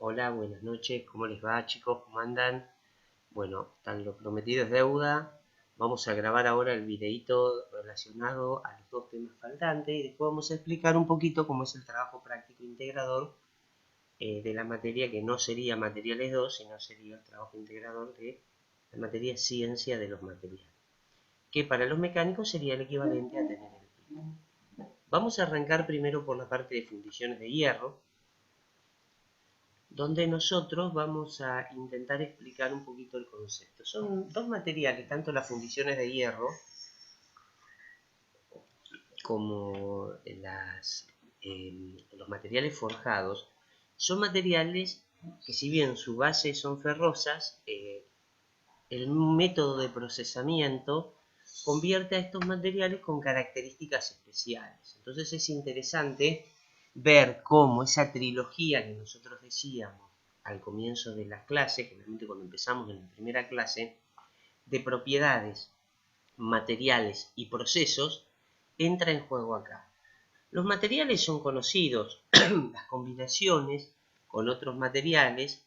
Hola, buenas noches, ¿cómo les va, chicos? ¿Cómo andan? Bueno, tan lo prometido es deuda. Vamos a grabar ahora el videíto relacionado a los dos temas faltantes y después vamos a explicar un poquito cómo es el trabajo práctico integrador de la materia que no sería materiales 2, sino sería el trabajo integrador de la materia ciencia de los materiales, que para los mecánicos sería el equivalente a tener el PIB. Vamos a arrancar primero por la parte de fundiciones de hierro, donde nosotros vamos a intentar explicar un poquito el concepto. Son dos materiales, tanto las fundiciones de hierro como los materiales forjados, son materiales que, si bien su base son ferrosas, el método de procesamiento convierte a estos materiales con características especiales. Entonces es interesante ver cómo esa trilogía que nosotros decíamos al comienzo de las clases, generalmente cuando empezamos en la primera clase, de propiedades, materiales y procesos, entra en juego acá. Los materiales son conocidos, las combinaciones con otros materiales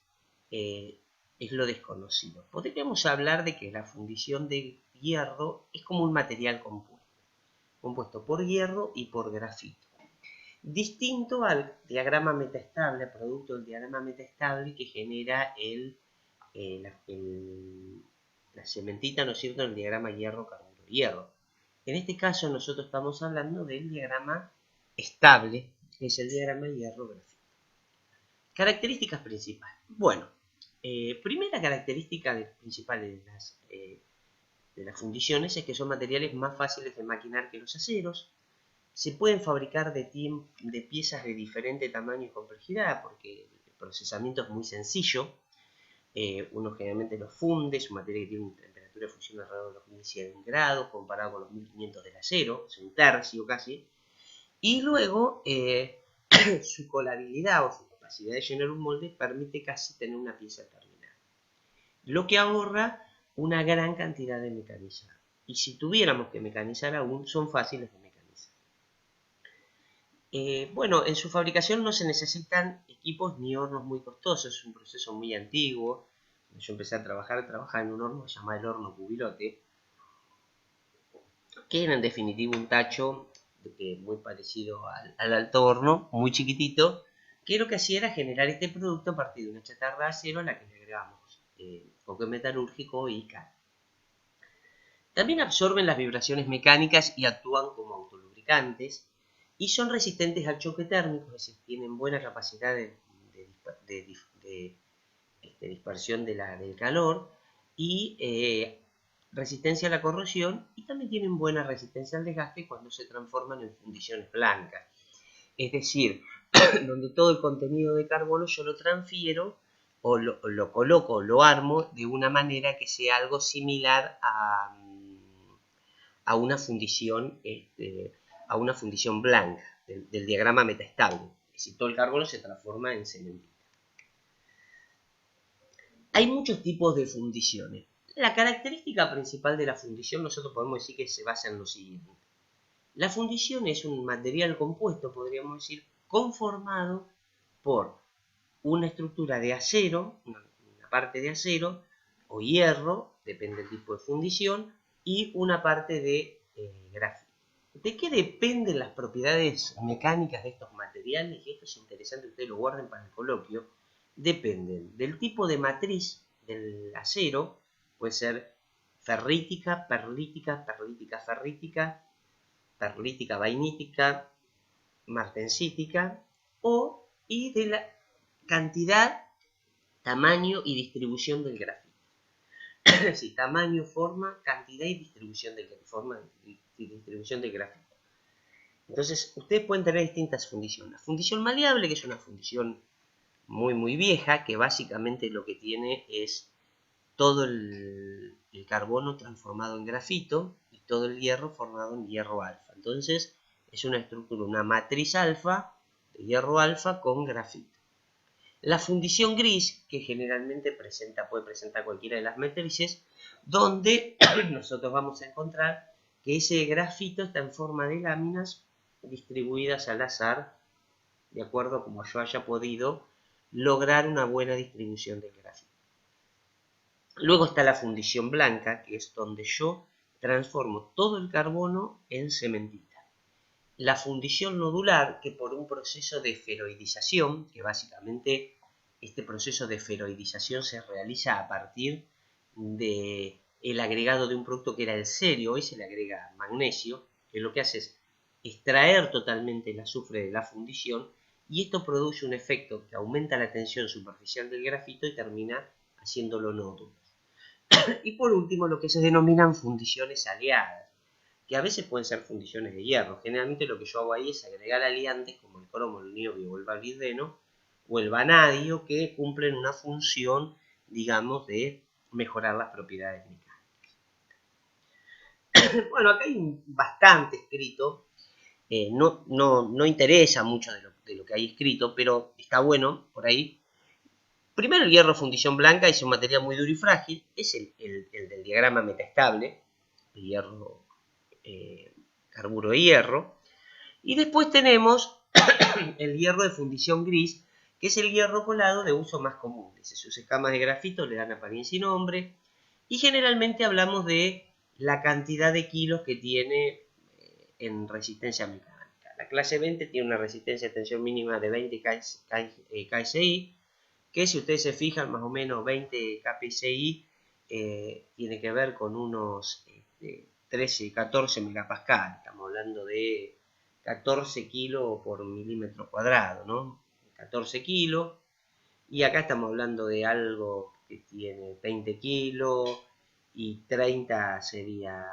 es lo desconocido. Podríamos hablar de que la fundición de hierro es como un material compuesto por hierro y por grafito. Distinto al diagrama metaestable, producto del diagrama metaestable que genera la cementita, ¿no es cierto?, en el diagrama hierro-carburo-hierro. En este caso nosotros estamos hablando del diagrama estable, que es el diagrama hierro-grafito. Características principales. Bueno, primera característica principal de las fundiciones es que son materiales más fáciles de maquinar que los aceros. Se pueden fabricar de piezas de diferente tamaño y complejidad porque el procesamiento es muy sencillo. Uno generalmente los funde, es un material que tiene una temperatura de fusión alrededor de los 1100 grados, comparado con los 1500 del acero, es un tercio casi. Y luego, su colabilidad o su capacidad de llenar un molde permite casi tener una pieza terminada, lo que ahorra una gran cantidad de mecanizado. Y si tuviéramos que mecanizar aún, son fáciles de mecanizar. Bueno, en su fabricación no se necesitan equipos ni hornos muy costosos, es un proceso muy antiguo. Cuando yo empecé a trabajaba en un horno llamado el horno Cubilote, que era en definitiva un tacho muy parecido al alto horno, muy chiquitito, que lo que hacía era generar este producto a partir de una chatarra de acero a la que le agregamos coque metalúrgico y cal. También absorben las vibraciones mecánicas y actúan como autolubricantes y son resistentes al choque térmico, es decir, tienen buena capacidad de dispersión del calor y resistencia a la corrosión, y también tienen buena resistencia al desgaste cuando se transforman en fundiciones blancas. Es decir, donde todo el contenido de carbono yo lo transfiero o lo coloco, lo armo de una manera que sea algo similar a una fundición blanca del diagrama metaestable. Es decir, todo el carbono se transforma en cemento. Hay muchos tipos de fundiciones. La característica principal de la fundición nosotros podemos decir que se basa en lo siguiente. La fundición es un material compuesto, podríamos decir, conformado por una estructura de acero, una parte de acero o hierro, depende del tipo de fundición, y una parte de grafito. ¿De qué dependen las propiedades mecánicas de estos materiales? Y esto es interesante que ustedes lo guarden para el coloquio. Dependen del tipo de matriz del acero, puede ser ferrítica, perlítica, perlítica ferrítica, perlítica vainítica, martensítica, y de la cantidad, tamaño y distribución del grafito. Es decir, tamaño, forma, cantidad y distribución del grafito. Entonces, ustedes pueden tener distintas fundiciones. La fundición maleable, que es una fundición muy vieja, que básicamente lo que tiene es todo el carbono transformado en grafito y todo el hierro formado en hierro alfa. Entonces, es una estructura, una matriz alfa de hierro alfa con grafito. La fundición gris, que generalmente puede presentar cualquiera de las matrices, donde nosotros vamos a encontrar que ese grafito está en forma de láminas distribuidas al azar, de acuerdo a como yo haya podido lograr una buena distribución del grafito. Luego está la fundición blanca, que es donde yo transformo todo el carbono en cementita. La fundición nodular, que por un proceso de feroidización, que básicamente este proceso de feroidización se realiza a partir del agregado de un producto que era el cerio, hoy se le agrega magnesio, que lo que hace es extraer totalmente el azufre de la fundición, y esto produce un efecto que aumenta la tensión superficial del grafito y termina haciéndolo nódulo. Y por último, lo que se denominan fundiciones aliadas, que a veces pueden ser fundiciones de hierro. Generalmente lo que yo hago ahí es agregar aliantes como el cromo, el niobio o el validreno o el vanadio, que cumplen una función, digamos, de mejorar las propiedades mecánicas. Bueno, acá hay bastante escrito, no interesa mucho de lo que hay escrito, pero está bueno por ahí. Primero, el hierro fundición blanca es un material muy duro y frágil, es el del diagrama metaestable, el hierro, carburo de hierro. Y después tenemos el hierro de fundición gris, que es el hierro colado de uso más común. Sus escamas de grafito le dan apariencia y nombre, y generalmente hablamos de la cantidad de kilos que tiene en resistencia mecánica. La clase 20 tiene una resistencia de tensión mínima de 20 kSI, que si ustedes se fijan, más o menos 20 kPSI tiene que ver con unos 13 y 14 megapascal. Estamos hablando de 14 kilos por milímetro cuadrado, ¿no? 14 kilos. Y acá estamos hablando de algo que tiene 20 kilos y 30 sería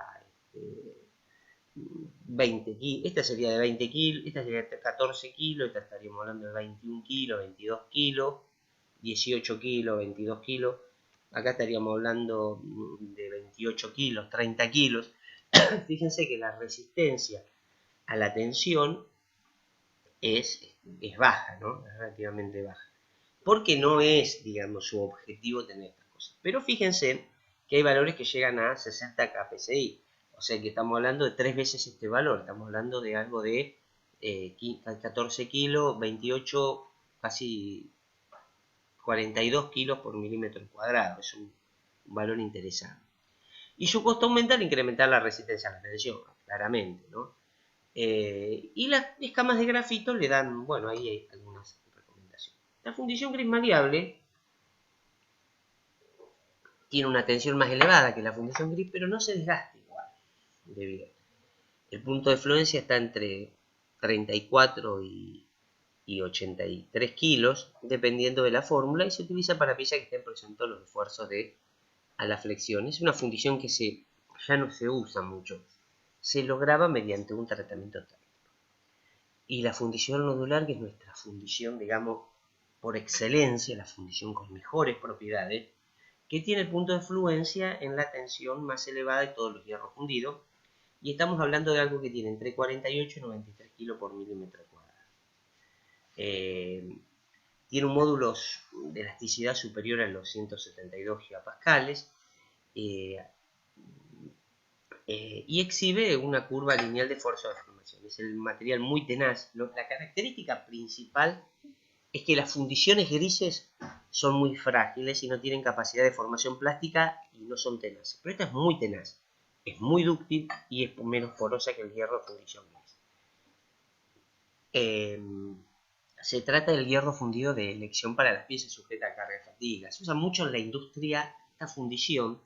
20 kilos. Esta sería de 20 kilos, esta sería de 14 kilos, esta estaríamos hablando de 21 kilos, 22 kilos. 18 kilos, 22 kilos, acá estaríamos hablando de 28 kilos, 30 kilos. Fíjense que la resistencia a la tensión es baja, ¿no? Es relativamente baja. Porque no es, digamos, su objetivo tener estas cosas. Pero fíjense que hay valores que llegan a 60 kPSI. O sea que estamos hablando de 3 veces este valor. Estamos hablando de algo de 14 kilos, 28, casi 42 kilos por milímetro cuadrado. Es un valor interesante. Y su costo aumenta al incrementar la resistencia a la tensión, claramente, ¿no? Y las escamas de grafito le dan, bueno, ahí hay algunas recomendaciones. La fundición gris maleable tiene una tensión más elevada que la fundición gris, pero no se desgasta igual de bien. El punto de fluencia está entre 34 y 83 kilos, dependiendo de la fórmula, y se utiliza para piezas que estén presentando los esfuerzos a la flexión. Es una fundición que ya no se usa mucho. Se lograba mediante un tratamiento térmico. Y la fundición nodular, que es nuestra fundición, digamos, por excelencia, la fundición con mejores propiedades, que tiene el punto de fluencia en la tensión más elevada de todos los hierros fundidos, y estamos hablando de algo que tiene entre 48 y 93 kilos por milímetro cuadrado. Tiene un módulo de elasticidad superior a los 172 gigapascales, y exhibe una curva lineal de fuerza de deformación. Es el material muy tenaz. La característica principal es que las fundiciones grises son muy frágiles y no tienen capacidad de formación plástica y no son tenaces. Pero esta es muy tenaz, es muy dúctil y es menos porosa que el hierro de fundición gris. Se trata del hierro fundido de elección para las piezas sujetas a carga y fatiga. Se usa mucho en la industria esta fundición.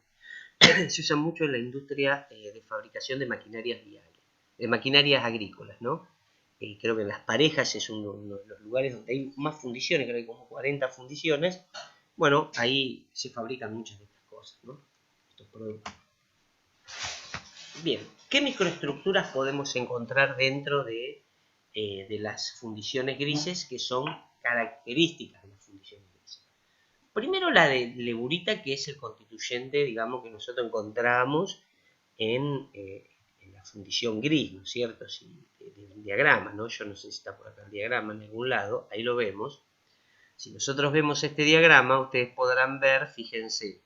Se usa mucho en la industria de fabricación de maquinarias viales, de maquinarias agrícolas, ¿no? Creo que en las parejas es uno de los lugares donde hay más fundiciones, creo que hay como 40 fundiciones. Bueno, ahí se fabrican muchas de estas cosas, ¿no? Estos productos. Bien, ¿qué microestructuras podemos encontrar dentro de las fundiciones grises que son características de las fundiciones grises? Primero la de leburita, que es el constituyente, digamos, que nosotros encontramos en la fundición gris, ¿no es cierto? Un diagrama, ¿no? Yo no sé si está por acá el diagrama en algún lado, ahí lo vemos. Si nosotros vemos este diagrama, ustedes podrán ver, fíjense,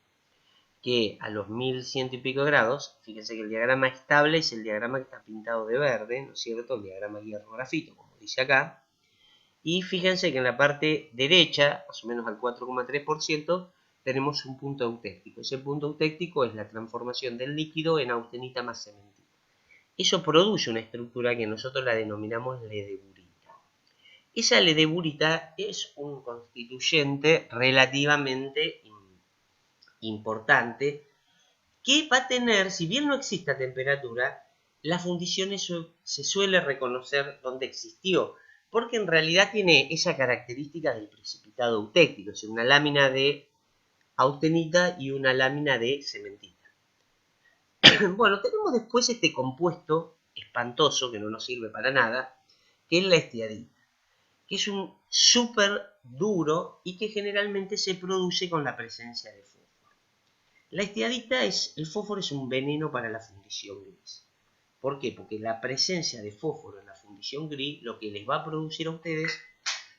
que a los 1100 y pico grados, fíjense que el diagrama estable es el diagrama que está pintado de verde, ¿no es cierto? El diagrama hierro grafito, como dice acá. Y fíjense que en la parte derecha, más o menos al 4,3%, tenemos un punto eutéctico. Ese punto eutéctico es la transformación del líquido en austenita más cementita. Eso produce una estructura que nosotros la denominamos ledeburita. Esa ledeburita es un constituyente relativamente importante que va a tener, si bien no existe a temperatura, la fundición se suele reconocer donde existió, porque en realidad tiene esa característica del precipitado eutéctico, es decir, una lámina de austenita y una lámina de cementita. Bueno, tenemos después este compuesto espantoso, que no nos sirve para nada, que es la estiadita, que es un súper duro y que generalmente se produce con la presencia de fósforo. La estiadita el fósforo es un veneno para la fundición gris. ¿Por qué? Porque la presencia de fósforo en la fundición gris lo que les va a producir a ustedes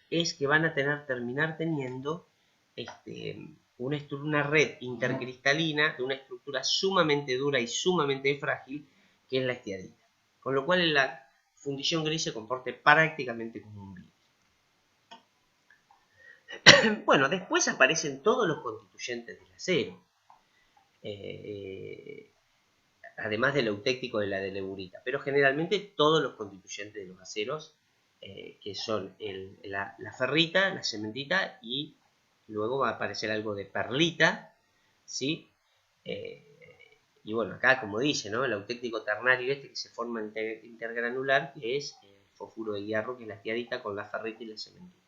es que van a terminar teniendo una red intercristalina de una estructura sumamente dura y sumamente frágil, que es la estiadita. Con lo cual la fundición gris se comporta prácticamente como un vidrio. Bueno, después aparecen todos los constituyentes del acero. Además del eutéctico de la leburita, pero generalmente todos los constituyentes de los aceros, que son la ferrita, la cementita, y luego va a aparecer algo de perlita, ¿sí? Y bueno, acá como dice, ¿no? El eutéctico ternario que se forma intergranular, que es el fósforo de hierro, que es la estiadita con la ferrita y la cementita.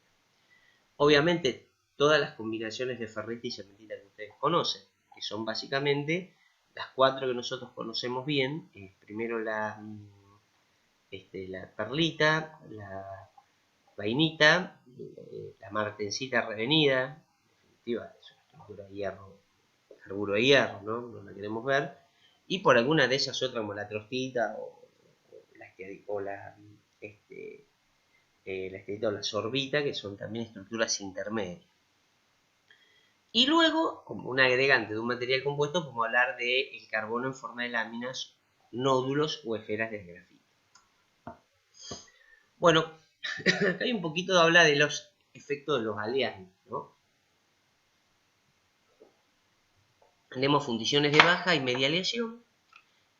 Obviamente, todas las combinaciones de ferrita y cementita que ustedes conocen, que son básicamente las 4 que nosotros conocemos bien, primero la perlita, la vainita, la martencita revenida, en definitiva es una estructura de hierro, carburo de hierro, ¿no? No la queremos ver, y por alguna de esas otras como la trostita la estiadita o la sorbita, que son también estructuras intermedias. Y luego, como un agregante de un material compuesto, podemos hablar del carbono en forma de láminas, nódulos o esferas de grafito. Bueno, acá hay un poquito de habla de los efectos de los aleajes, ¿no? Tenemos fundiciones de baja y media aleación.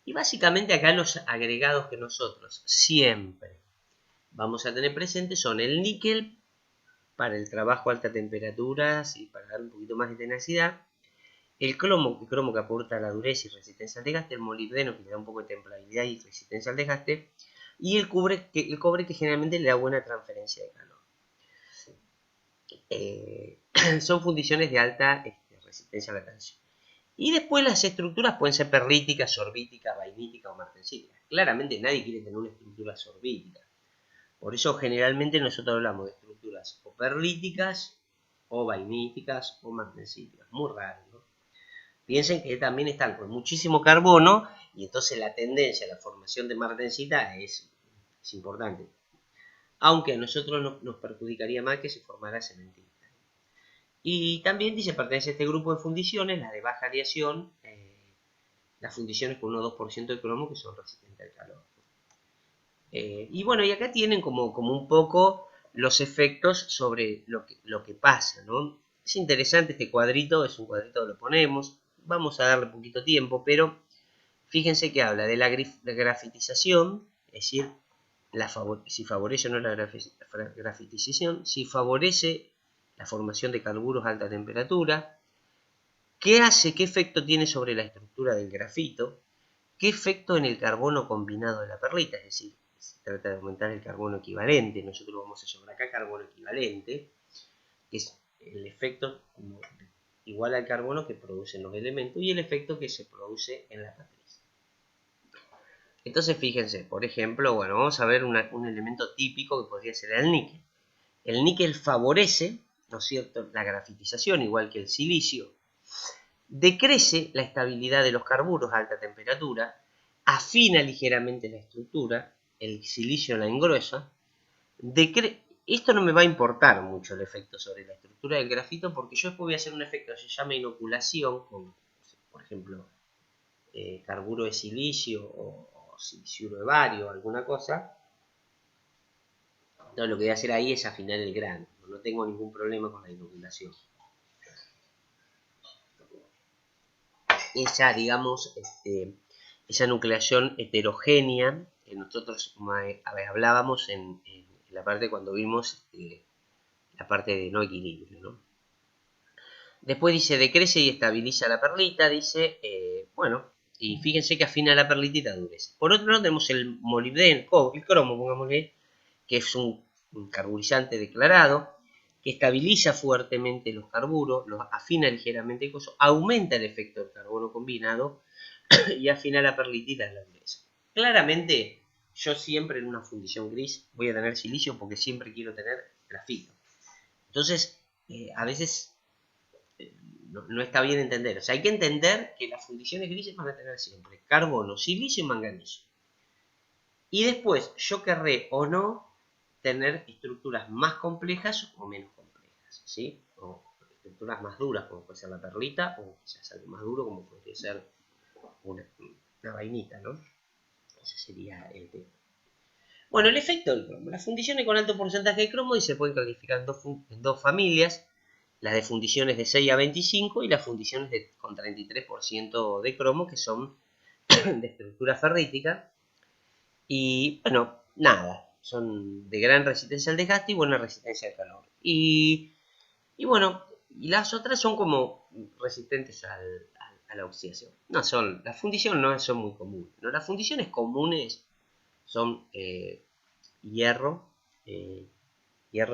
Y básicamente acá los agregados que nosotros siempre vamos a tener presentes son el níquel para el trabajo a alta temperatura, y para dar un poquito más de tenacidad. El cromo que aporta la dureza y resistencia al desgaste, el molibdeno que le da un poco de templabilidad y resistencia al desgaste, y el cobre que generalmente le da buena transferencia de calor. Son fundiciones de alta resistencia a la tensión. Y después las estructuras pueden ser perlíticas, sorbíticas, vainíticas o martensíticas. Claramente nadie quiere tener una estructura sorbítica. Por eso generalmente nosotros hablamos de estructuras o perlíticas, o vainíticas, o martensíticas. Muy raro, ¿no? Piensen que también están con muchísimo carbono y entonces la tendencia a la formación de martensita es importante. Aunque a nosotros nos perjudicaría más que se formara cementita. Y también dice, pertenece a este grupo de fundiciones, las de baja aleación, las fundiciones con 1 o 2% de cromo que son resistentes al calor. Y bueno, y acá tienen como un poco los efectos sobre lo que pasa, ¿no? Es interesante este cuadrito, es un cuadrito que lo ponemos, vamos a darle poquito tiempo, pero fíjense que habla de la grafitización, es decir, si favorece o no la grafitización, si favorece la formación de carburos a alta temperatura, qué hace, qué efecto tiene sobre la estructura del grafito, qué efecto en el carbono combinado de la perlita, es decir, se trata de aumentar el carbono equivalente, nosotros vamos a llamar acá carbono equivalente, que es el efecto igual al carbono que producen los elementos y el efecto que se produce en la matriz. Entonces fíjense, por ejemplo, bueno, vamos a ver un elemento típico que podría ser el níquel. El níquel favorece, ¿no es cierto?, la grafitización, igual que el silicio. Decrece la estabilidad de los carburos a alta temperatura, afina ligeramente la estructura, el silicio la engruesa. Esto no me va a importar mucho el efecto sobre la estructura del grafito, porque yo después voy a hacer un efecto que se llama inoculación con, por ejemplo, carburo de silicio o siliciuro de bario o alguna cosa. Entonces lo que voy a hacer ahí es afinar el grano. No tengo ningún problema con la inoculación. Esa, digamos, esa nucleación heterogénea, nosotros hablábamos en la parte cuando vimos la parte de no equilibrio, ¿no? Después dice, decrece y estabiliza la perlita, dice, bueno, y fíjense que afina la perlita y dureza. Por otro lado tenemos el molibdeno, el cromo, pongámosle, que es un carburizante declarado, que estabiliza fuertemente los carburos, los afina ligeramente el coso, aumenta el efecto del carbono combinado y afina la perlita y la dureza. Claramente, yo siempre en una fundición gris voy a tener silicio porque siempre quiero tener grafito. Entonces, a veces no está bien entender. O sea, hay que entender que las fundiciones grises van a tener siempre carbono, silicio y manganeso. Y después, yo querré o no tener estructuras más complejas o menos complejas, ¿sí? O estructuras más duras, como puede ser la perlita, o quizás algo más duro, como podría ser una vainita, ¿no? Ese sería el tema. Bueno, el efecto del cromo. Las fundiciones con alto porcentaje de cromo y se pueden clasificar en dos familias, las de fundiciones de 6 a 25 y las fundiciones con 33% de cromo, que son de estructura ferrítica. Y bueno, nada, son de gran resistencia al desgaste y buena resistencia al calor. Y bueno, y las otras son como resistentes a la oxidación. No son, las fundiciones no son muy comunes, ¿no? Las fundiciones comunes son hierro,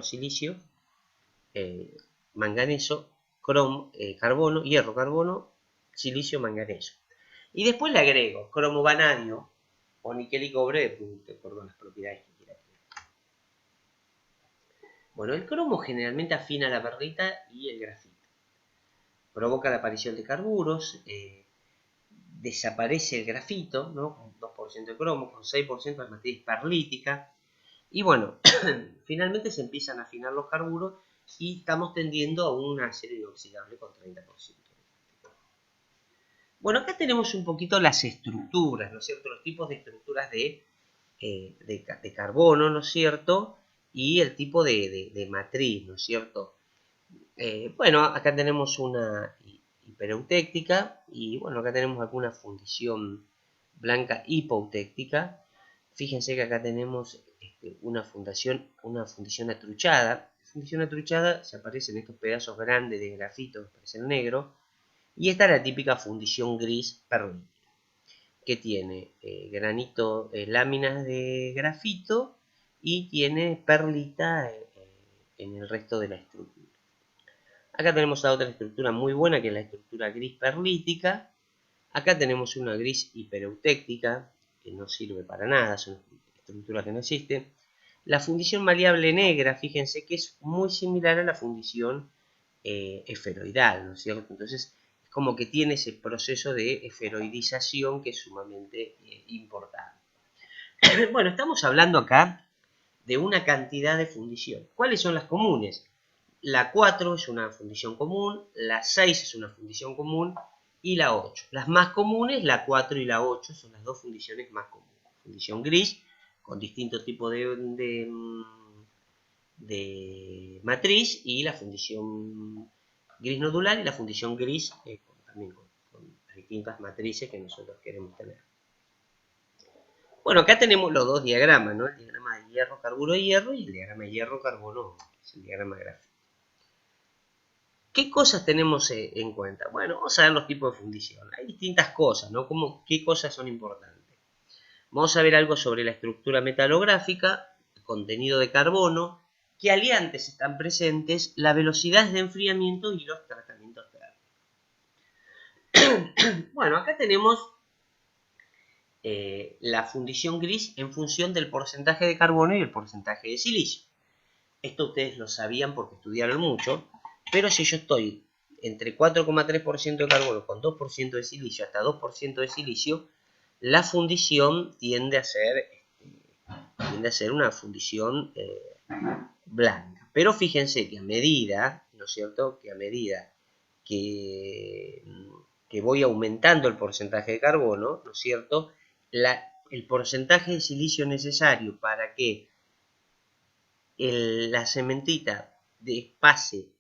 silicio, manganeso, carbono, hierro, carbono, silicio, manganeso. Y después le agrego cromo, vanadio o níquel y cobre, de acuerdo a las propiedades que quiera tener. Bueno, el cromo generalmente afina la perlita y el grafito. Provoca la aparición de carburos, desaparece el grafito, ¿no? Con 2% de cromo, con 6% de matriz perlítica. Y bueno, finalmente se empiezan a afinar los carburos y estamos tendiendo a un acero inoxidable con 30%. Bueno, acá tenemos un poquito las estructuras, ¿no es cierto? Los tipos de estructuras de carbono, ¿no es cierto? Y el tipo de matriz, ¿no es cierto? Bueno, acá tenemos una hipereutectica y bueno, acá tenemos alguna fundición blanca hipoeutéctica. Fíjense que acá tenemos una fundición atruchada. La fundición atruchada se aparecen estos pedazos grandes de grafito que parecen negro. Y esta es la típica fundición gris perlita, que tiene granito, láminas de grafito y tiene perlita en el resto de la estructura. Acá tenemos la otra estructura muy buena, que es la estructura gris perlítica. Acá tenemos una gris hipereutectica, que no sirve para nada, es una estructura que no existe. La fundición maleable negra, fíjense que es muy similar a la fundición esferoidal, ¿no es cierto? Entonces, es como que tiene ese proceso de esferoidización que es sumamente importante. Bueno, estamos hablando acá de una cantidad de fundiciones. ¿Cuáles son las comunes? La 4 es una fundición común, la 6 es una fundición común y la 8. Las más comunes, la 4 y la 8, son las dos fundiciones más comunes. Fundición gris, con distintos tipos de matriz, y la fundición gris nodular y la fundición gris también con las distintas matrices que nosotros queremos tener. Bueno, acá tenemos los dos diagramas, ¿no? El diagrama de hierro, carburo, hierro y el diagrama de hierro, carbono, que es el diagrama gráfico. ¿Qué cosas tenemos en cuenta? Bueno, vamos a ver los tipos de fundición. Hay distintas cosas, ¿no? ¿Qué cosas son importantes? Vamos a ver algo sobre la estructura metalográfica, el contenido de carbono, qué aliantes están presentes, la velocidad de enfriamiento y los tratamientos térmicos. Bueno, acá tenemos la fundición gris en función del porcentaje de carbono y el porcentaje de silicio. Esto ustedes lo sabían porque estudiaron mucho, pero si yo estoy entre 4,3% de carbono con 2% de silicio hasta 2% de silicio, la fundición tiende a ser una fundición blanca. Pero fíjense que a medida, ¿no es cierto?, que a medida que voy aumentando el porcentaje de carbono, ¿no es cierto?, el porcentaje de silicio necesario para que la cementita pase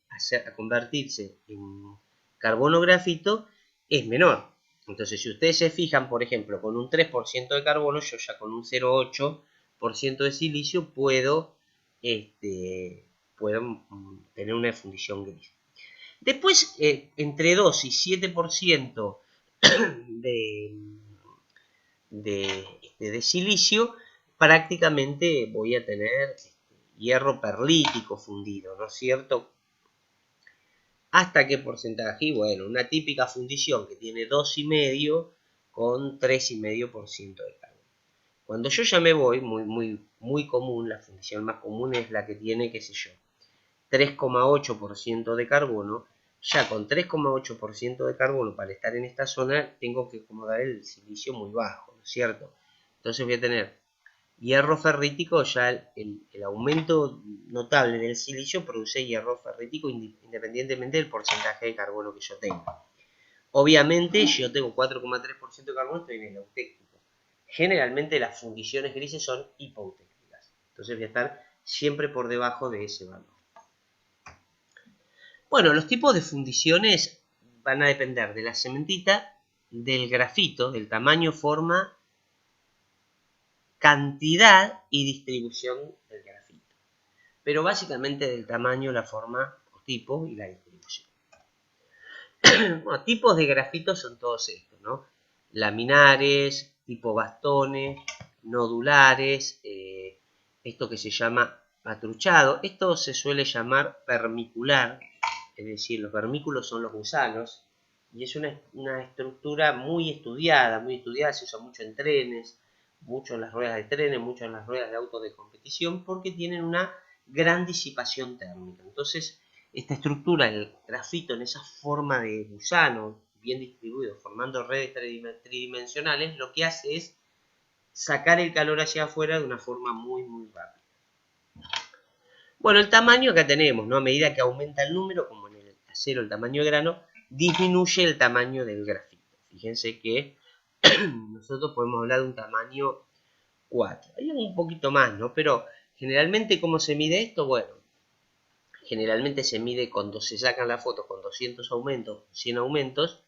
a convertirse en carbono grafito es menor. Entonces, si ustedes se fijan, por ejemplo, con un 3% de carbono, yo ya con un 0,8% de silicio puedo tener una fundición gris. Después, entre 2 y 7% de, de silicio, prácticamente voy a tener hierro perlítico fundido, ¿no es cierto? ¿Hasta qué porcentaje? Y bueno, una típica fundición que tiene 2,5 con 3,5% de carbono. Cuando yo ya me voy, muy común, la fundición más común es la que tiene, qué sé yo, 3,8% de carbono. Ya con 3,8% de carbono para estar en esta zona tengo que acomodar el silicio muy bajo, ¿no es cierto? Entonces voy a tener hierro ferrítico, ya el aumento notable del silicio produce hierro ferrítico independientemente del porcentaje de carbono que yo tenga. Obviamente, si yo tengo 4,3% de carbono, estoy en el eutéctico. Generalmente las fundiciones grises son hipoutécticas. Entonces voy a estar siempre por debajo de ese valor. Bueno, los tipos de fundiciones van a depender de la cementita, del grafito, del tamaño, forma, cantidad y distribución del grafito. Pero básicamente del tamaño, la forma o tipo y la distribución. Bueno, tipos de grafitos son todos estos, ¿no? Laminares, tipo bastones, nodulares, esto que se llama patruchado. Esto se suele llamar vermicular, es decir, los vermículos son los gusanos, y es una estructura muy estudiada, se usa mucho en trenes, mucho en las ruedas de trenes, mucho en las ruedas de autos de competición, porque tienen una gran disipación térmica. Entonces, esta estructura, el grafito en esa forma de gusano, bien distribuido, formando redes tridimensionales, lo que hace es sacar el calor hacia afuera de una forma muy rápida. Bueno, el tamaño acá tenemos, ¿no? A medida que aumenta el número, como en el acero el tamaño de grano, disminuye el tamaño del grafito. Fíjense que nosotros podemos hablar de un tamaño 4. Hay un poquito más, ¿no? Pero generalmente, ¿cómo se mide esto? Bueno, generalmente se mide cuando se sacan las fotos con 200 aumentos, 100 aumentos,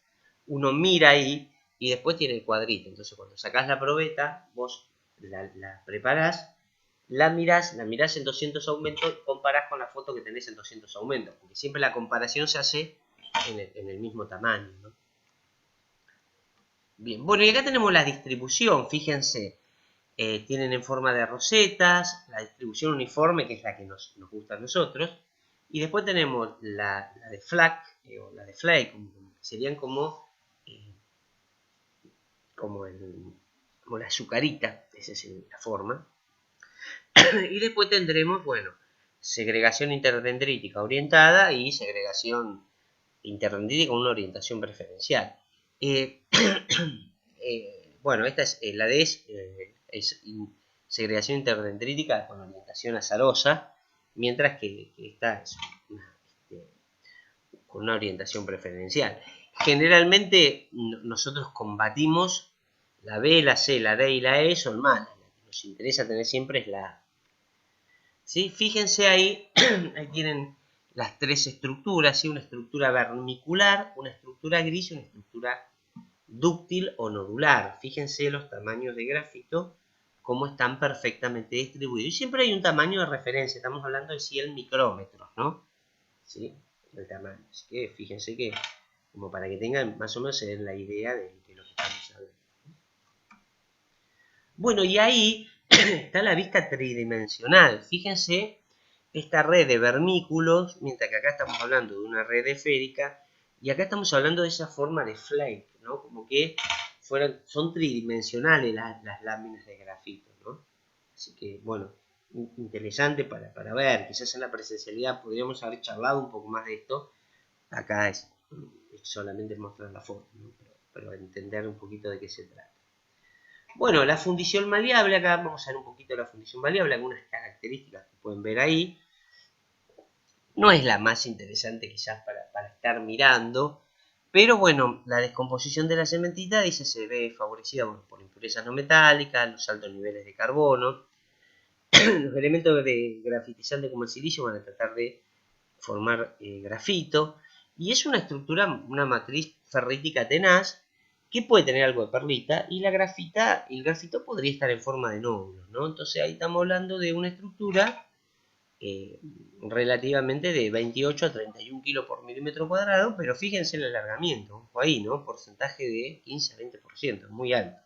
uno mira ahí y después tiene el cuadrito. Entonces, cuando sacás la probeta, vos la preparás, la mirás en 200 aumentos, comparás con la foto que tenés en 200 aumentos, porque siempre la comparación se hace en el mismo tamaño, ¿no? Bien, bueno, y acá tenemos la distribución, fíjense, tienen en forma de rosetas, la distribución uniforme, que es la que nos gusta a nosotros, y después tenemos la de FLAC, o la de flake, serían como la azucarita, esa es la forma. Y después tendremos, bueno, segregación interdendrítica orientada y segregación interdendrítica con una orientación preferencial. Bueno, esta es la D es segregación interdendrítica con orientación azarosa, mientras que esta es con una orientación preferencial. Generalmente nosotros combatimos la B, la C, la D y la E son malas. La que nos interesa tener siempre es la A. ¿Sí? Fíjense ahí, ahí tienen las tres estructuras, ¿sí? Una estructura vermicular, una estructura gris y una estructura dúctil o nodular. Fíjense los tamaños de grafito, cómo están perfectamente distribuidos. Y siempre hay un tamaño de referencia, estamos hablando de 100 micrómetros, ¿no? ¿Sí? El tamaño. Así que fíjense que, como para que tengan más o menos la idea de lo que estamos hablando. Bueno, y ahí está la vista tridimensional. Fíjense esta red de vermículos, mientras que acá estamos hablando de una red esférica, y acá estamos hablando de esa forma de flake, ¿no? Como que son tridimensionales las láminas de grafito, ¿no? Así que, bueno, interesante para ver. Quizás en la presencialidad podríamos haber charlado un poco más de esto. Acá es solamente mostrar la foto, ¿no? pero entender un poquito de qué se trata. Bueno, la fundición maleable, acá vamos a ver un poquito de la fundición maleable, algunas características que pueden ver ahí. No es la más interesante quizás para estar mirando, pero bueno, la descomposición de la cementita se ve favorecida por impurezas no metálicas, los altos niveles de carbono. los elementos de grafitizantes como el silicio van a tratar de formar grafito, y es una estructura, una matriz ferrítica tenaz, que puede tener algo de perlita, y el grafito podría estar en forma de nódulos, ¿no? Entonces ahí estamos hablando de una estructura relativamente de 28 a 31 kilos por milímetro cuadrado, pero fíjense el alargamiento, ojo ahí, ¿no? Porcentaje de 15 a 20%, muy alto.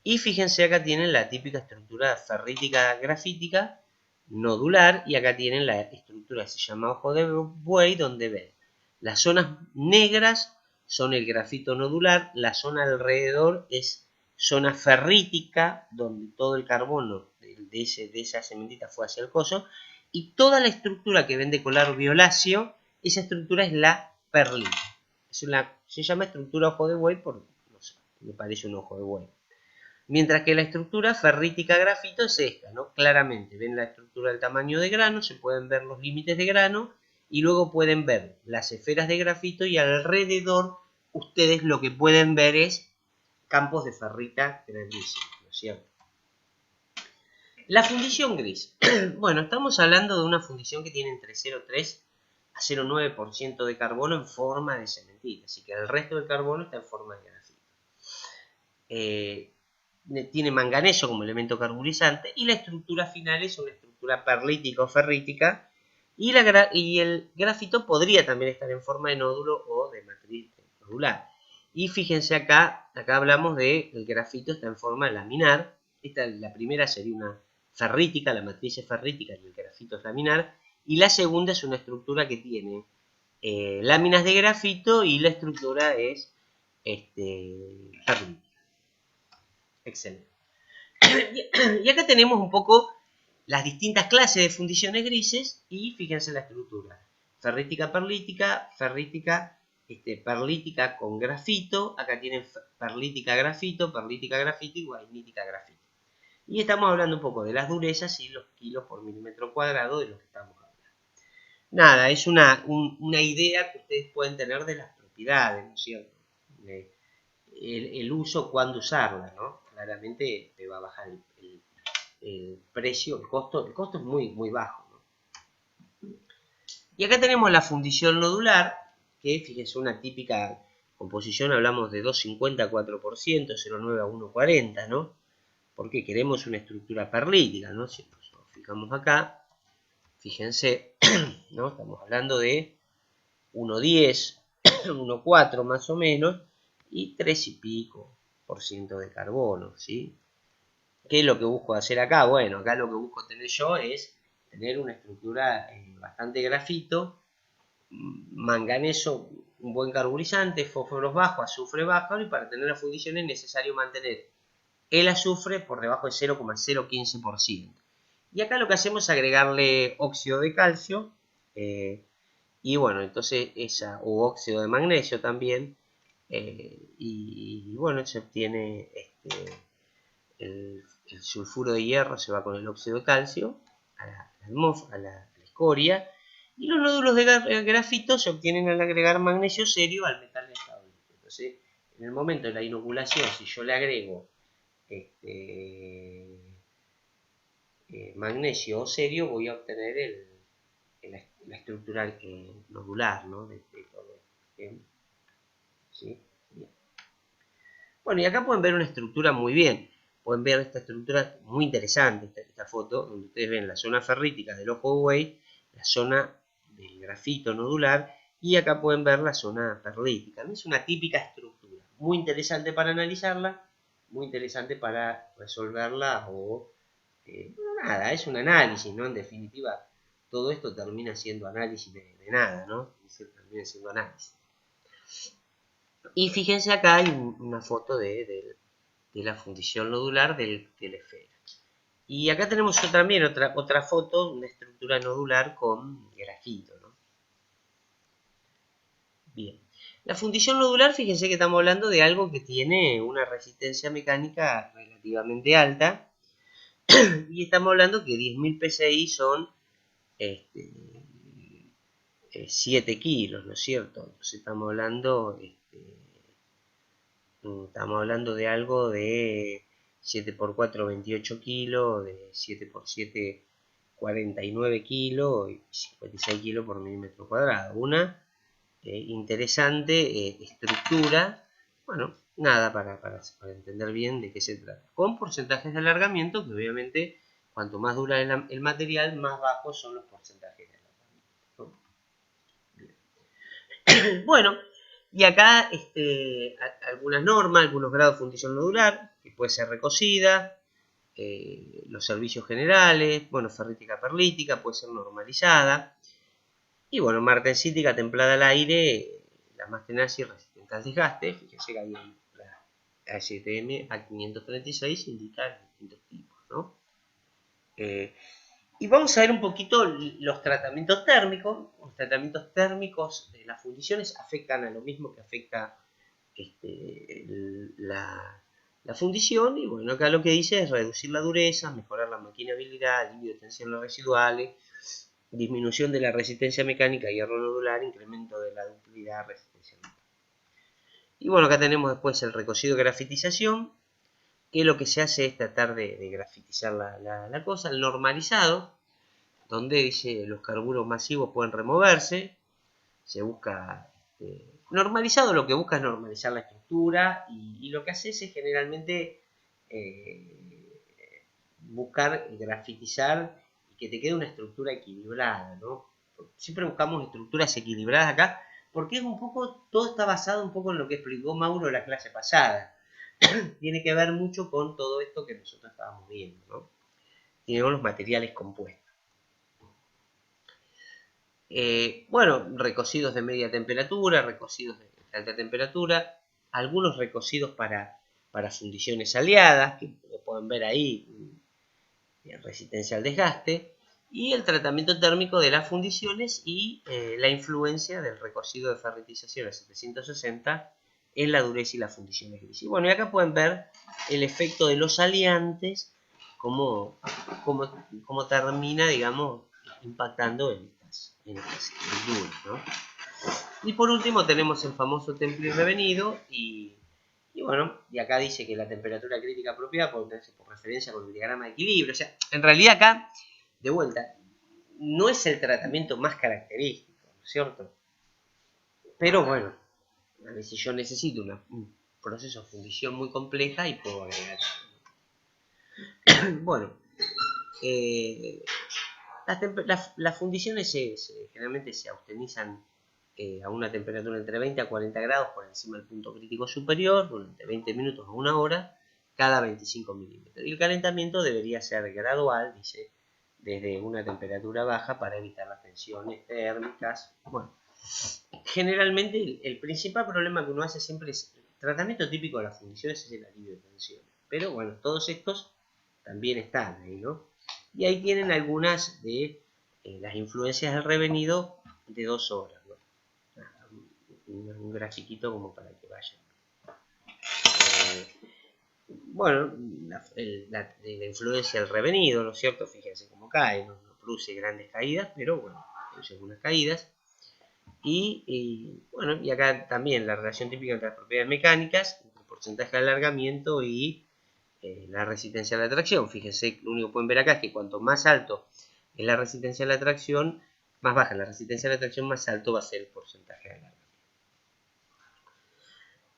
Y fíjense, acá tienen la típica estructura ferrítica grafítica nodular, y acá tienen la estructura que se llama ojo de buey, donde ven las zonas negras son el grafito nodular, la zona alrededor es zona ferrítica, donde todo el carbono de esa cementita fue hacia el coso, y toda la estructura que ven de color violáceo, esa estructura es la perlita. Se llama estructura ojo de buey porque, no sé, me parece un ojo de buey. Mientras que la estructura ferrítica grafito es esta, ¿no? Claramente ven la estructura del tamaño de grano, se pueden ver los límites de grano, y luego pueden ver las esferas de grafito, y alrededor ustedes lo que pueden ver es campos de ferrita grandísimos, ¿no es cierto? La fundición gris. Bueno, estamos hablando de una fundición que tiene entre 0,3 a 0,9% de carbono en forma de cementita, así que el resto del carbono está en forma de grafito. Tiene manganeso como elemento carburizante, y la estructura final es una estructura perlítica o ferrítica, y el grafito podría también estar en forma de nódulo o de matriz nodular. Y fíjense acá hablamos de el grafito está en forma laminar. La primera sería una ferrítica, la matriz es ferrítica y el grafito es laminar, y la segunda es una estructura que tiene láminas de grafito y la estructura es ferrítica. Excelente. Y acá tenemos un poco las distintas clases de fundiciones grises, y fíjense la estructura. Ferrítica, perlítica, ferrítica, perlítica con grafito. Acá tienen perlítica, grafito y guainítica, grafito. Y estamos hablando un poco de las durezas y los kilos por milímetro cuadrado de lo que estamos hablando. Nada, es una idea que ustedes pueden tener de las propiedades, ¿no es cierto? El uso, cuándo usarla, ¿no? Claramente te va a bajar el precio, el costo es muy, muy bajo, ¿no? Y acá tenemos la fundición nodular, que fíjense, una típica composición, hablamos de 2,50 a 4%, 0,9 a 1,40, ¿no? Porque queremos una estructura perlítica, ¿no? Si nos fijamos acá, fíjense, ¿no? Estamos hablando de 1,10, 1,4 más o menos, y 3 y pico por ciento de carbono, ¿sí? ¿Qué es lo que busco hacer acá? Bueno, acá lo que busco tener yo es tener una estructura bastante grafito, manganeso, un buen carburizante, fósforos bajos, azufre bajo, y para tener la fundición es necesario mantener el azufre por debajo de 0,015%. Y acá lo que hacemos es agregarle óxido de calcio, y bueno, entonces o óxido de magnesio también, y bueno, se obtiene el sulfuro de hierro, se va con el óxido de calcio a la escoria, y los nódulos de grafito se obtienen al agregar magnesio serio al metal de estado líquido. Entonces, en el momento de la inoculación, si yo le agrego magnesio o serio, voy a obtener la estructura nodular, ¿no? de todo esto. ¿Bien? ¿Sí? Bien. Bueno, y acá pueden ver una estructura muy bien. Pueden ver esta estructura muy interesante, esta foto, donde ustedes ven la zona ferrítica del ojo de buey, la zona del grafito nodular, y acá pueden ver la zona perlítica. Es una típica estructura, muy interesante para analizarla, muy interesante para resolverla, o nada, es un análisis, ¿no? En definitiva, todo esto termina siendo análisis de nada, ¿no? Termina siendo análisis. Y fíjense acá hay una foto de la fundición nodular de la esfera. Y acá tenemos también otra foto, una estructura nodular con grafito, ¿no? Bien. La fundición nodular, fíjense que estamos hablando de algo que tiene una resistencia mecánica relativamente alta, y estamos hablando que 10.000 psi son 7 kilos, ¿no es cierto? Entonces estamos hablando de algo de 7 por 4, 28 kilos, de 7 por 7, 49 kilos y 56 kilos por milímetro cuadrado. Una interesante estructura, bueno, nada, para entender bien de qué se trata. Con porcentajes de alargamiento, que obviamente cuanto más dura el material, más bajos son los porcentajes de alargamiento, ¿no? Bueno, y acá algunas normas, algunos grados de fundición nodular, que puede ser recocida, los servicios generales, bueno, ferrítica perlítica, puede ser normalizada, y bueno, martensítica templada al aire, la más tenaz y resistente al desgaste. Fíjense que ahí la ASTM A536 indica distintos tipos, ¿no? Y vamos a ver un poquito los tratamientos térmicos. Los tratamientos térmicos de las fundiciones afectan a lo mismo que afecta la fundición. Y bueno, acá lo que dice es reducir la dureza, mejorar la maquinabilidad, alivio de tensiones residuales, disminución de la resistencia mecánica, hierro nodular, incremento de la ductilidad, resistencia mecánica. Y bueno, acá tenemos después el recocido de grafitización, que lo que se hace es tratar de grafitizar la cosa. El normalizado, donde dice los carburos masivos pueden removerse, se busca normalizado, lo que busca es normalizar la estructura, y lo que hace es generalmente buscar grafitizar y que te quede una estructura equilibrada, ¿no? Siempre buscamos estructuras equilibradas acá, porque es un poco, todo está basado un poco en lo que explicó Mauro la clase pasada. Tiene que ver mucho con todo esto que nosotros estábamos viendo, ¿no? Tiene con los materiales compuestos. Bueno, recocidos de media temperatura, recocidos de alta temperatura, algunos recocidos para fundiciones aliadas, que lo pueden ver ahí, resistencia al desgaste, y el tratamiento térmico de las fundiciones y la influencia del recocido de ferritización a 760 en la dureza y las fundiciones grises. Y bueno, y acá pueden ver el efecto de los aliantes, cómo termina, digamos, impactando en estas estructuras, ¿no? Y por último tenemos el famoso temple revenido, y bueno, y acá dice que la temperatura crítica apropiada por referencia con el diagrama de equilibrio. O sea, en realidad acá, de vuelta, no es el tratamiento más característico, ¿no es cierto? Pero bueno, a ver si yo necesito un proceso de fundición muy compleja y puedo agregar. Bueno, las fundiciones generalmente se austenizan a una temperatura entre 20 a 40 grados por encima del punto crítico superior durante 20 minutos o una hora cada 25 milímetros. Y el calentamiento debería ser gradual, dice, desde una temperatura baja para evitar las tensiones térmicas. Bueno, generalmente el principal problema que uno hace siempre es el tratamiento típico de las fundiciones, es el alivio de tensiones. Pero bueno, todos estos también están ahí, ¿no? Y ahí tienen algunas de las influencias del revenido de 2 horas, ¿no? Un grafiquito como para que vayan. Bueno, la influencia del revenido, ¿no es cierto? Fíjense cómo cae, no produce grandes caídas, pero bueno, produce algunas caídas. Bueno, y acá también la relación típica entre las propiedades mecánicas, el porcentaje de alargamiento y la resistencia a la tracción. Fíjense, lo único que pueden ver acá es que cuanto más alto es la resistencia a la tracción, más baja la resistencia a la tracción, más alto va a ser el porcentaje de alargamiento.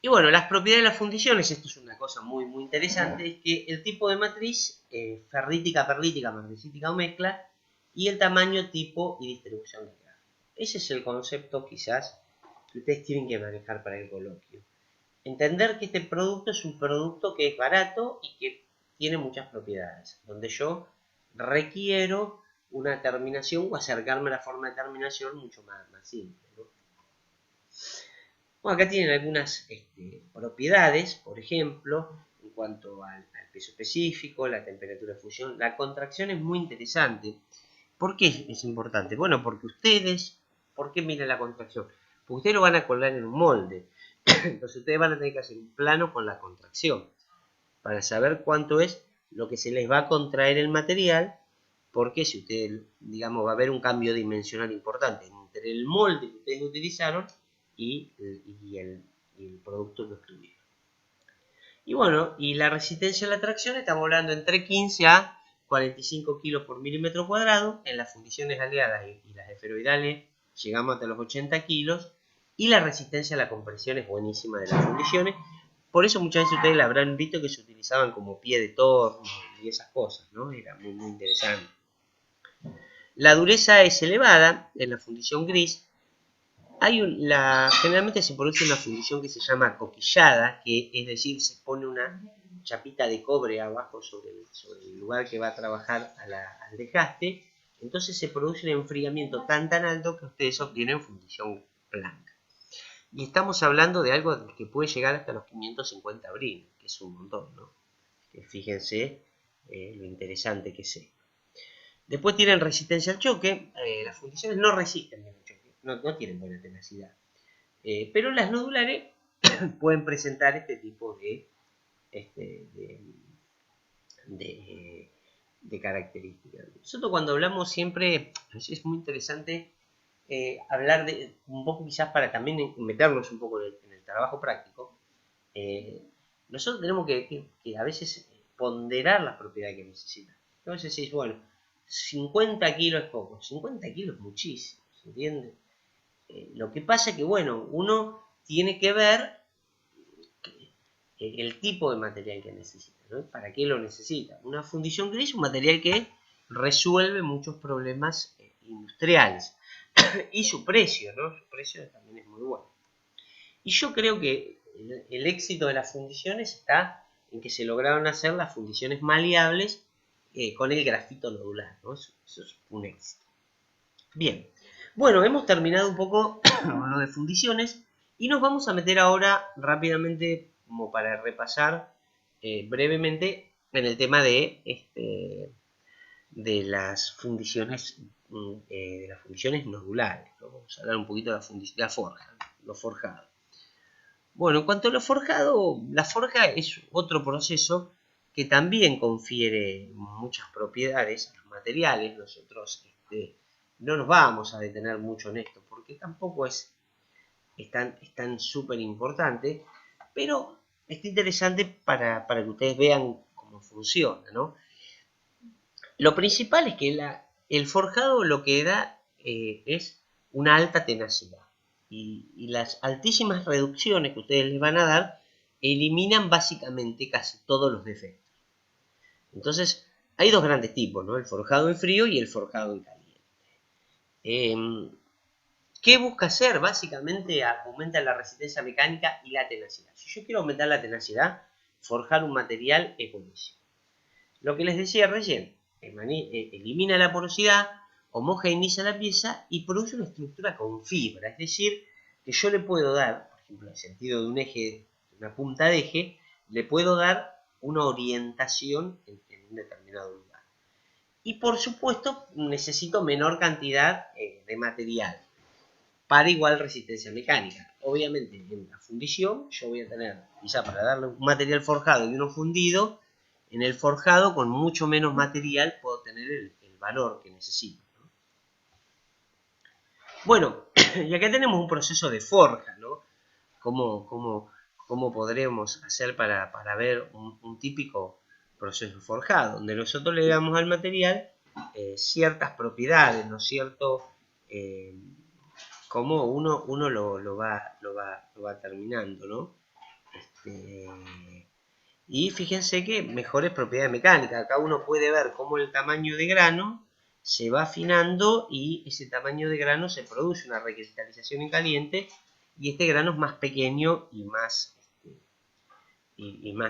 Y bueno, las propiedades de las fundiciones, esto es una cosa muy interesante, es que el tipo de matriz, ferrítica, perlítica, magnesítica o mezcla, y el tamaño, tipo y distribución de grafo. Ese es el concepto quizás que ustedes tienen que manejar para el coloquio. Entender que este producto es un producto que es barato y que tiene muchas propiedades, donde yo requiero una terminación o acercarme a la forma de terminación mucho más simple, ¿no? Bueno, acá tienen algunas propiedades, por ejemplo, en cuanto al peso específico, la temperatura de fusión. La contracción es muy interesante. ¿Por qué es importante? Bueno, porque ustedes, ¿por qué miren la contracción? Porque ustedes lo van a colgar en un molde. Entonces ustedes van a tener que hacer un plano con la contracción para saber cuánto es lo que se les va a contraer el material, porque si ustedes, digamos, va a haber un cambio dimensional importante entre el molde que ustedes utilizaron y el producto que obtuvieron. Y bueno, y la resistencia a la tracción estamos hablando entre 15 a 45 kilos por milímetro cuadrado. En las fundiciones aleadas y las esferoidales llegamos hasta los 80 kilos. Y la resistencia a la compresión es buenísima de las fundiciones. Por eso muchas veces ustedes la habrán visto que se utilizaban como pie de torno y esas cosas, ¿no? Era muy, muy interesante. La dureza es elevada en la fundición gris. Generalmente se produce una fundición que se llama coquillada, que es decir, se pone una chapita de cobre abajo sobre el lugar que va a trabajar al desgaste. Entonces se produce un enfriamiento tan alto que ustedes obtienen fundición blanca. Y estamos hablando de algo que puede llegar hasta los 550 Brin, que es un montón, ¿no? Fíjense lo interesante que es. Después tienen resistencia al choque. Las fundiciones no resisten bien al choque, no tienen buena tenacidad. Pero las nodulares pueden presentar este tipo de características. Nosotros cuando hablamos siempre, es muy interesante hablar de un poco quizás para también meternos un poco en el trabajo práctico. Nosotros tenemos que a veces ponderar las propiedades que necesitan. Entonces decís, bueno, 50 kilos es poco, 50 kilos es muchísimo, ¿se entiende? Lo que pasa es que, bueno, uno tiene que ver el tipo de material que necesita, ¿no? ¿Para qué lo necesita? Una fundición gris es un material que resuelve muchos problemas industriales. Y su precio, ¿no? Su precio también es muy bueno. Y yo creo que el éxito de las fundiciones está en que se lograron hacer las fundiciones maleables con el grafito nodular, ¿no? Eso es un éxito. Bien, bueno, hemos terminado un poco con lo de fundiciones y nos vamos a meter ahora rápidamente, como para repasar brevemente, en el tema de las fundiciones nodulares, ¿no? Vamos a hablar un poquito de la forja, lo forjado. Bueno, en cuanto a lo forjado, la forja es otro proceso que también confiere muchas propiedades a los materiales. Nosotros no nos vamos a detener mucho en esto, porque tampoco es tan súper importante, pero está interesante para que ustedes vean cómo funciona, ¿no? Lo principal es que el forjado lo que da es una alta tenacidad. Y las altísimas reducciones que ustedes les van a dar eliminan básicamente casi todos los defectos. Entonces, hay dos grandes tipos, ¿no? El forjado en frío y el forjado en caliente. ¿Qué busca hacer? Básicamente aumenta la resistencia mecánica y la tenacidad. Si yo quiero aumentar la tenacidad, forjar un material es buenísimo. Lo que les decía recién, elimina la porosidad, homogeneiza la pieza y produce una estructura con fibra. Es decir, que yo le puedo dar, por ejemplo, en el sentido de un eje, una punta de eje, le puedo dar una orientación en un determinado lugar. Y por supuesto, necesito menor cantidad de material para igual resistencia mecánica. Obviamente, en la fundición, yo voy a tener, quizá para darle un material forjado y uno fundido, en el forjado, con mucho menos material, puedo tener el valor que necesito, ¿no? Bueno, y acá tenemos un proceso de forja, ¿no? ¿Cómo podremos hacer para ver un típico proceso forjado? Donde nosotros le damos al material ciertas propiedades, ¿no es cierto? Cómo uno lo va terminando, ¿no? Y fíjense que mejores propiedades mecánicas. Acá uno puede ver cómo el tamaño de grano se va afinando y ese tamaño de grano se produce una recristalización en caliente y este grano es más pequeño y más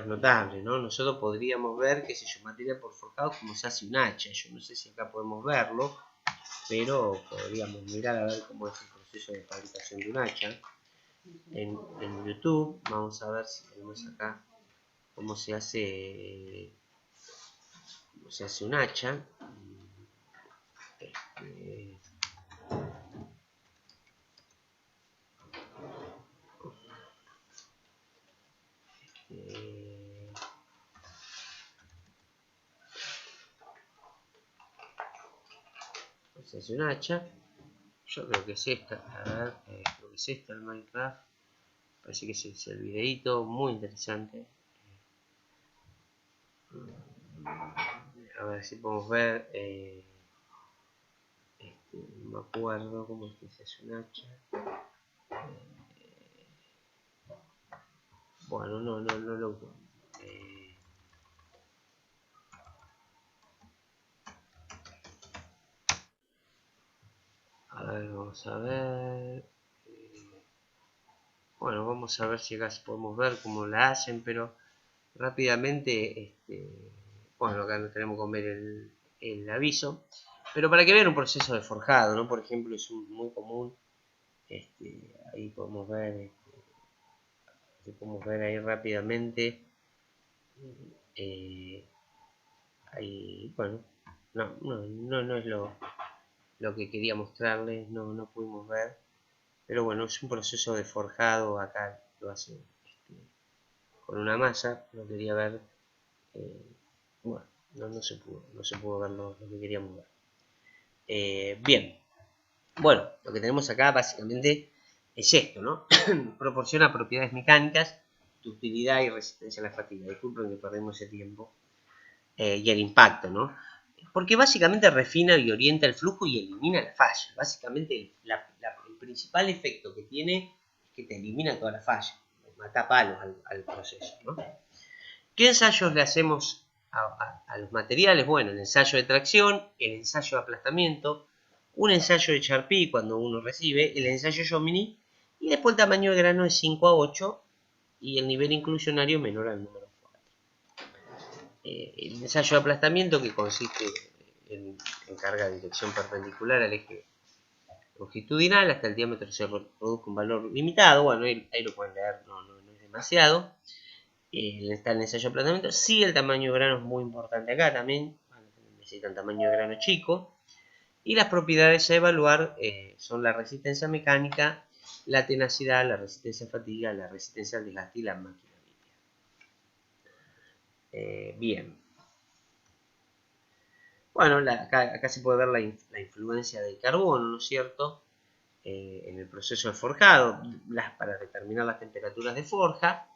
notable, ¿no? Nosotros podríamos ver, qué sé yo, material por forjado como se hace un hacha. Yo no sé si acá podemos verlo, pero podríamos mirar a ver cómo es el proceso de fabricación de un hacha. En YouTube, vamos a ver si tenemos acá cómo se hace un hacha. Se hace un hacha. Yo creo que es esta. A ver, creo que es esta el Minecraft. Parece que es el videito, muy interesante. A ver si podemos ver. No me acuerdo cómo es que se hace un hacha. Bueno, no lo encuentro. A ver, vamos a ver. Bueno, vamos a ver si acá podemos ver cómo la hacen, pero rápidamente, bueno, acá no tenemos que ver el aviso, pero para que vean un proceso de forjado, ¿no? Por ejemplo, es muy común, ahí podemos ver ahí rápidamente, ahí, bueno, no es lo que quería mostrarles, no pudimos ver, pero bueno, es un proceso de forjado, acá lo hace con una masa, lo quería ver, bueno, no se pudo ver lo que queríamos ver. Bien, bueno, lo que tenemos acá básicamente es esto, ¿no? Proporciona propiedades mecánicas, ductilidad y resistencia a la fatiga. Disculpen que perdemos ese tiempo. Y el impacto, ¿no? Porque básicamente refina y orienta el flujo y elimina la falla. Básicamente el principal efecto que tiene es que te elimina toda la falla. Mata palos al proceso, ¿no? ¿Qué ensayos le hacemos a los materiales? Bueno, el ensayo de tracción, el ensayo de aplastamiento, un ensayo de Charpy cuando uno recibe, el ensayo Jomini, y después el tamaño de grano es 5 a 8 y el nivel inclusionario menor al número 4. El ensayo de aplastamiento, que consiste en carga de dirección perpendicular al eje longitudinal, hasta el diámetro se produce un valor limitado, bueno, ahí lo pueden leer, no es demasiado. Está el ensayo de aplanamiento. Sí, el tamaño de grano es muy importante acá también. Necesitan tamaño de grano chico. Y las propiedades a evaluar son la resistencia mecánica, la tenacidad, la resistencia a fatiga, la resistencia al desgaste y la máquina limpia. Bien. Bueno, acá se puede ver la influencia del carbono, ¿no es cierto? En el proceso de forjado, para determinar las temperaturas de forja.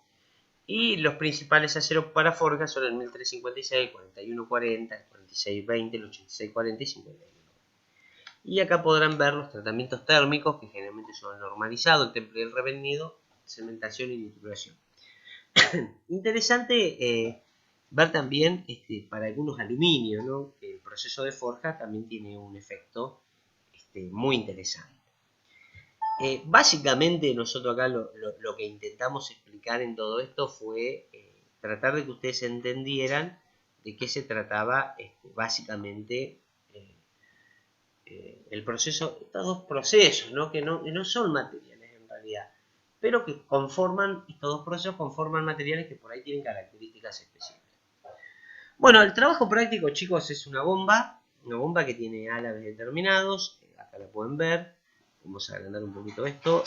Y los principales aceros para forja son el 1356, 4140, el 4620, el 8640 y 51. Y acá podrán ver los tratamientos térmicos, que generalmente son el normalizado, el temple y el revenido, cementación y nituración. Interesante ver también para algunos aluminios, ¿no? Que el proceso de forja también tiene un efecto muy interesante. Básicamente nosotros acá lo que intentamos explicar en todo esto fue tratar de que ustedes entendieran de qué se trataba básicamente el proceso, estos dos procesos, ¿no? Que no son materiales en realidad, pero que estos dos procesos conforman materiales que por ahí tienen características especiales. Bueno, el trabajo práctico, chicos, es una bomba que tiene álabes determinados, acá la pueden ver. Vamos a agrandar un poquito esto,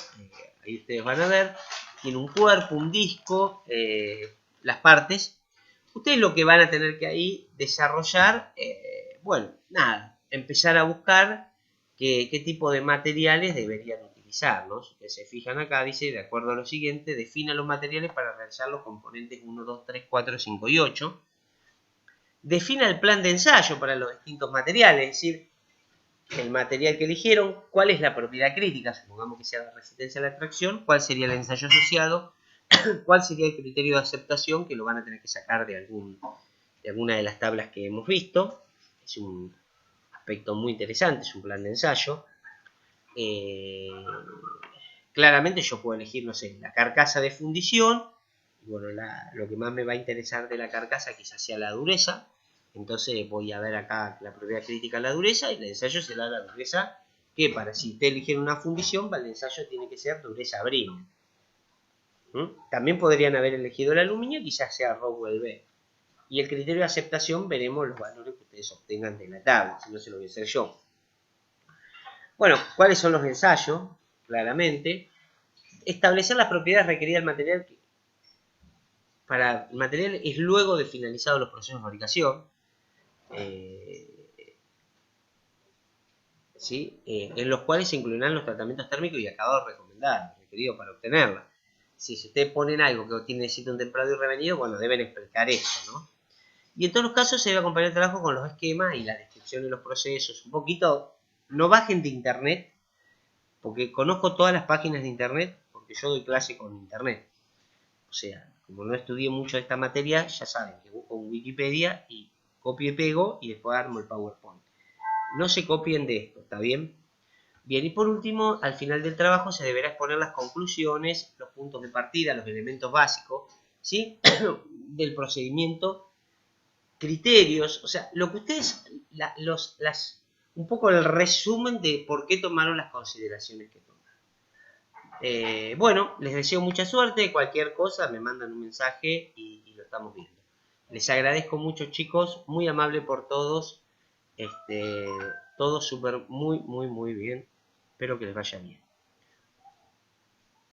ahí ustedes van a ver, tiene un cuerpo, un disco, las partes. Ustedes lo que van a tener que ahí desarrollar, bueno, nada, empezar a buscar qué tipo de materiales deberían utilizar, ¿no? Si ustedes se fijan acá, dice, de acuerdo a lo siguiente, defina los materiales para realizar los componentes 1, 2, 3, 4, 5 y 8. Defina el plan de ensayo para los distintos materiales, es decir, el material que eligieron, cuál es la propiedad crítica, supongamos que sea la resistencia a la tracción, cuál sería el ensayo asociado, cuál sería el criterio de aceptación, que lo van a tener que sacar de alguna de las tablas que hemos visto. Es un aspecto muy interesante, es un plan de ensayo. Claramente yo puedo elegir, no sé, la carcasa de fundición, y bueno, lo que más me va a interesar de la carcasa quizás sea la dureza. Entonces voy a ver acá la propiedad crítica de la dureza y el ensayo será la dureza que para si usted eligiera una fundición, el ensayo tiene que ser dureza brim. También podrían haber elegido el aluminio, quizás sea Rockwell B. Y el criterio de aceptación veremos los valores que ustedes obtengan de la tabla, si no se lo voy a hacer yo. Bueno, ¿cuáles son los ensayos? Claramente, establecer las propiedades requeridas del material para el material es luego de finalizados los procesos de fabricación. ¿Sí? En los cuales se incluirán los tratamientos térmicos y acabados recomendados, requeridos para obtenerla. Si ustedes ponen algo que necesita un templado y revenido, bueno, deben explicar eso, ¿no? Y en todos los casos se debe acompañar el trabajo con los esquemas y la descripción de los procesos. Un poquito, no bajen de internet, porque conozco todas las páginas de internet, porque yo doy clase con internet. O sea, como no estudié mucho esta materia, ya saben que busco en Wikipedia y copio y pego y después armo el PowerPoint. No se copien de esto, ¿está bien? Bien, y por último, al final del trabajo se deberá exponer las conclusiones, los puntos de partida, los elementos básicos, ¿sí? del procedimiento, criterios, o sea, lo que ustedes, un poco el resumen de por qué tomaron las consideraciones que tomaron. Bueno, les deseo mucha suerte, cualquier cosa me mandan un mensaje y lo estamos viendo. Les agradezco mucho, chicos, muy amable por todos, todo súper muy bien, espero que les vaya bien.